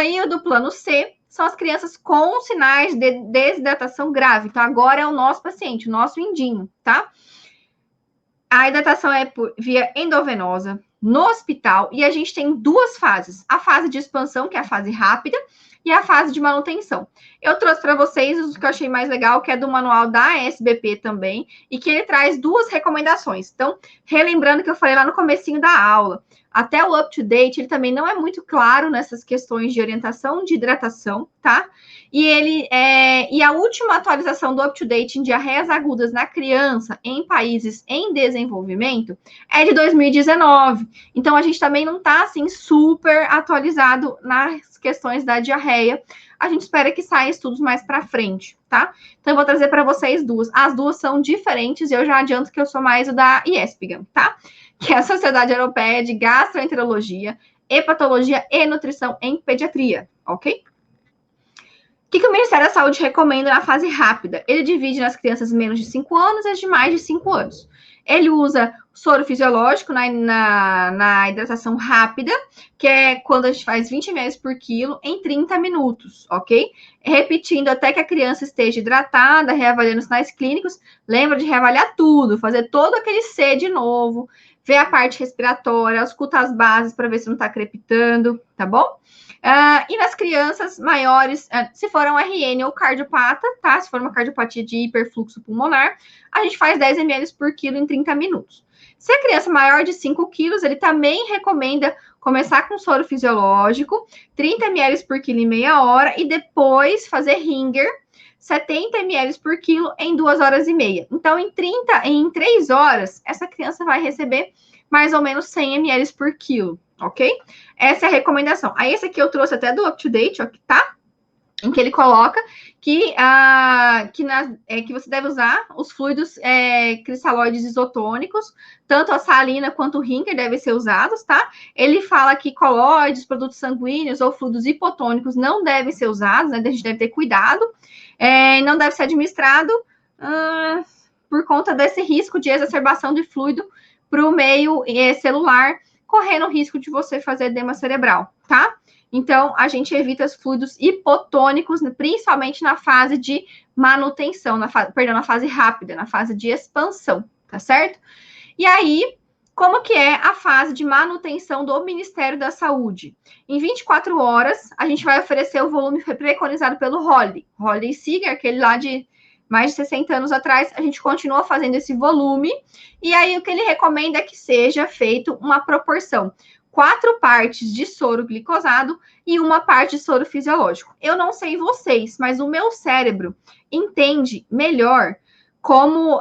E o do plano C são as crianças com sinais de desidratação grave. Então, agora é o nosso paciente, o nosso indinho, tá? A hidratação é por via endovenosa, no hospital, e a gente tem duas fases. A fase de expansão, que é a fase rápida, e a fase de manutenção. Eu trouxe para vocês o que eu achei mais legal, que é do manual da SBP também, e que ele traz duas recomendações. Então, relembrando que eu falei lá no comecinho da aula, até o up-to-date, ele também não é muito claro nessas questões de orientação de hidratação, tá? E a última atualização do up-to-date em diarreias agudas na criança em países em desenvolvimento é de 2019. Então, a gente também não está, assim, super atualizado nas questões da diarreia. A gente espera que saia estudos mais para frente, tá? Então, eu vou trazer para vocês duas. As duas são diferentes e eu já adianto que eu sou mais o da IESPGHAN, tá? Que é a Sociedade Europeia de Gastroenterologia, Hepatologia e Nutrição em Pediatria, ok? O que o Ministério da Saúde recomenda na fase rápida? Ele divide nas crianças menos de 5 anos e as de mais de 5 anos. Ele usa soro fisiológico na hidratação rápida, que é quando a gente faz 20 ml por quilo em 30 minutos, ok? Repetindo até que a criança esteja hidratada, reavaliando os sinais clínicos. Lembra de reavaliar tudo, fazer todo aquele C de novo, ver a parte respiratória, escuta as bases para ver se não está crepitando, tá bom? E nas crianças maiores, se for um RN ou cardiopata, tá? Se for uma cardiopatia de hiperfluxo pulmonar, a gente faz 10 ml por quilo em 30 minutos. Se a criança maior de 5 quilos, ele também recomenda começar com soro fisiológico, 30 ml por quilo em meia hora, e depois fazer ringer, 70 ml por quilo em 2 horas e meia. Então, em 3 horas, essa criança vai receber mais ou menos 100 ml por quilo, ok? Essa é a recomendação. Aí, esse aqui eu trouxe até do up-to-date, ó, tá? Em que ele coloca que você deve usar os fluidos cristalóides isotônicos, tanto a salina quanto o Rinker devem ser usados, tá? Ele fala que colóides, produtos sanguíneos ou fluidos hipotônicos não devem ser usados, né? A gente deve ter cuidado. Não deve ser administrado por conta desse risco de exacerbação de fluido para o meio celular, correndo o risco de você fazer edema cerebral, tá? Então, a gente evita os fluidos hipotônicos, principalmente na fase de manutenção, na fase rápida, na fase de expansão, tá certo? E aí, como que é a fase de manutenção do Ministério da Saúde? Em 24 horas, a gente vai oferecer o volume preconizado pelo Holly Seeger, aquele lá de mais de 60 anos atrás, a gente continua fazendo esse volume, e aí o que ele recomenda é que seja feito uma proporção, 4 partes de soro glicosado e 1 parte de soro fisiológico. Eu não sei vocês, mas o meu cérebro entende melhor quando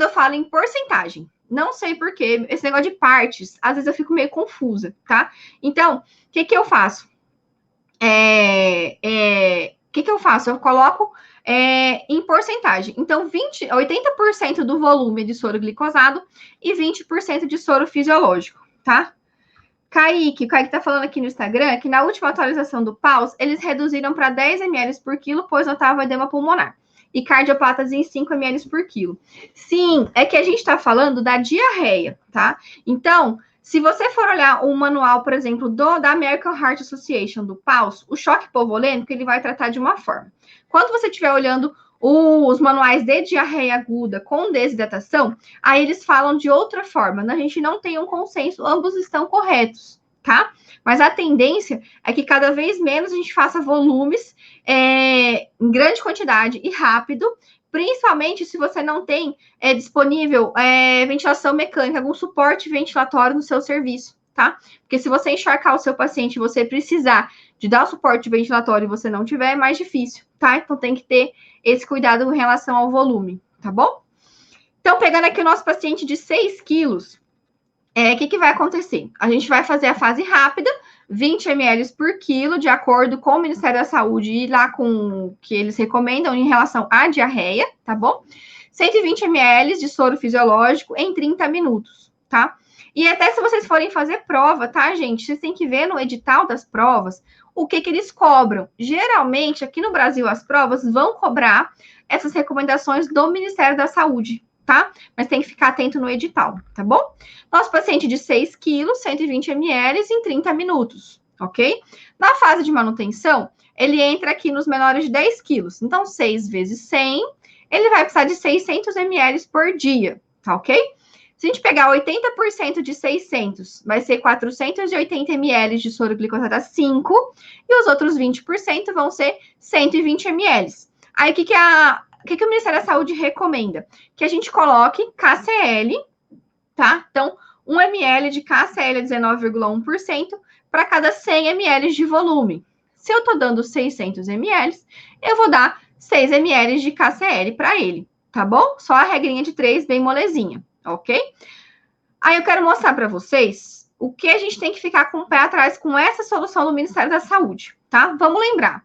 eu falo em porcentagem. Não sei porquê, esse negócio de partes, às vezes eu fico meio confusa, tá? Então, o que eu faço? Eu coloco em porcentagem. Então, 80% do volume de soro glicosado e 20% de soro fisiológico, tá? Kaique tá falando aqui no Instagram que na última atualização do PAUS, eles reduziram para 10 ml por quilo, pois notava edema pulmonar. E cardiopatas em 5 ml por quilo. Sim, é que a gente está falando da diarreia, tá? Então, se você for olhar o manual, por exemplo, da American Heart Association, do PAUS, o choque hipovolêmico, ele vai tratar de uma forma. Quando você estiver olhando os manuais de diarreia aguda com desidratação, aí eles falam de outra forma. A gente não tem um consenso, ambos estão corretos, tá? Mas a tendência é que cada vez menos a gente faça volumes em grande quantidade e rápido, principalmente se você não tem disponível ventilação mecânica, algum suporte ventilatório no seu serviço, tá? Porque se você encharcar o seu paciente e você precisar de dar o suporte ventilatório e você não tiver, é mais difícil, tá? Então tem que ter esse cuidado em relação ao volume, tá bom? Então, pegando aqui o nosso paciente de 6 quilos, o que vai acontecer? A gente vai fazer a fase rápida, 20 ml por quilo, de acordo com o Ministério da Saúde e lá com o que eles recomendam em relação à diarreia, tá bom? 120 ml de soro fisiológico em 30 minutos, tá? E até se vocês forem fazer prova, tá, gente? Vocês têm que ver no edital das provas o que eles cobram. Geralmente, aqui no Brasil, as provas vão cobrar essas recomendações do Ministério da Saúde, tá? Mas tem que ficar atento no edital, tá bom? Nosso paciente de 6 quilos, 120 ml em 30 minutos, ok? Na fase de manutenção, ele entra aqui nos menores de 10 quilos. Então, 6 vezes 100, ele vai precisar de 600 ml por dia, tá ok? Se a gente pegar 80% de 600, vai ser 480 ml de soro glicosidado 5, e os outros 20% vão ser 120 ml. Aí, o que o Ministério da Saúde recomenda? Que a gente coloque KCl, tá? Então, 1 ml de KCl é 19,1% para cada 100 ml de volume. Se eu estou dando 600 ml, eu vou dar 6 ml de KCl para ele, tá bom? Só a regrinha de 3, bem molezinha, ok? Aí eu quero mostrar para vocês o que a gente tem que ficar com o pé atrás com essa solução do Ministério da Saúde, tá? Vamos lembrar.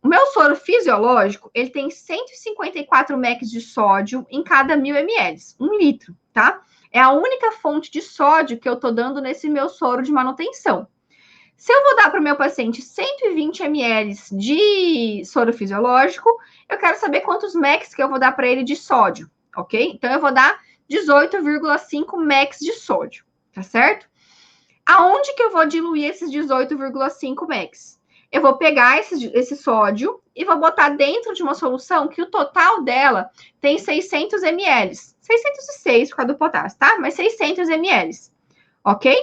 O meu soro fisiológico, ele tem 154 mEq de sódio em cada 1.000 ml, 1 litro, tá? É a única fonte de sódio que eu tô dando nesse meu soro de manutenção. Se eu vou dar para o meu paciente 120 ml de soro fisiológico, eu quero saber quantos mEq que eu vou dar para ele de sódio, ok? Então, eu vou dar 18,5 mEq de sódio, tá certo? Aonde que eu vou diluir esses 18,5 mEq? Eu vou pegar esse sódio e vou botar dentro de uma solução que o total dela tem 600 ml. 606 por causa do potássio, tá? Mas 600 ml, ok?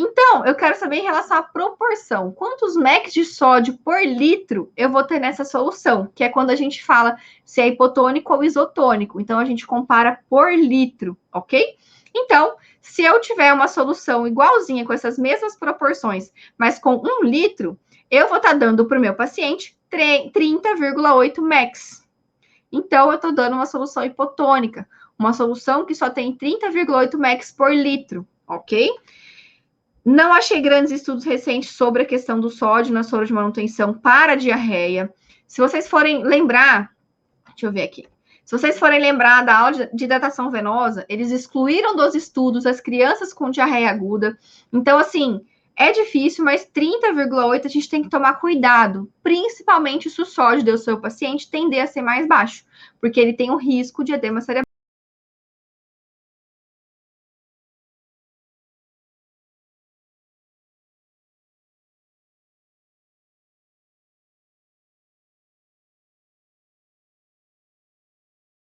Então, eu quero saber em relação à proporção. Quantos mEq de sódio por litro eu vou ter nessa solução? Que é quando a gente fala se é hipotônico ou isotônico. Então, a gente compara por litro, ok? Então, se eu tiver uma solução igualzinha com essas mesmas proporções, mas com 1 litro, eu vou estar dando para o meu paciente 30,8 mEq. Então, eu estou dando uma solução hipotônica. Uma solução que só tem 30,8 mEq por litro, ok? Não achei grandes estudos recentes sobre a questão do sódio na soro de manutenção para diarreia. Se vocês forem lembrar, deixa eu ver aqui. Se vocês forem lembrar da aula de hidratação venosa, eles excluíram dos estudos as crianças com diarreia aguda. Então, assim, é difícil, mas 30,8 a gente tem que tomar cuidado, principalmente se o sódio do seu paciente tender a ser mais baixo, porque ele tem um risco de edema cerebral.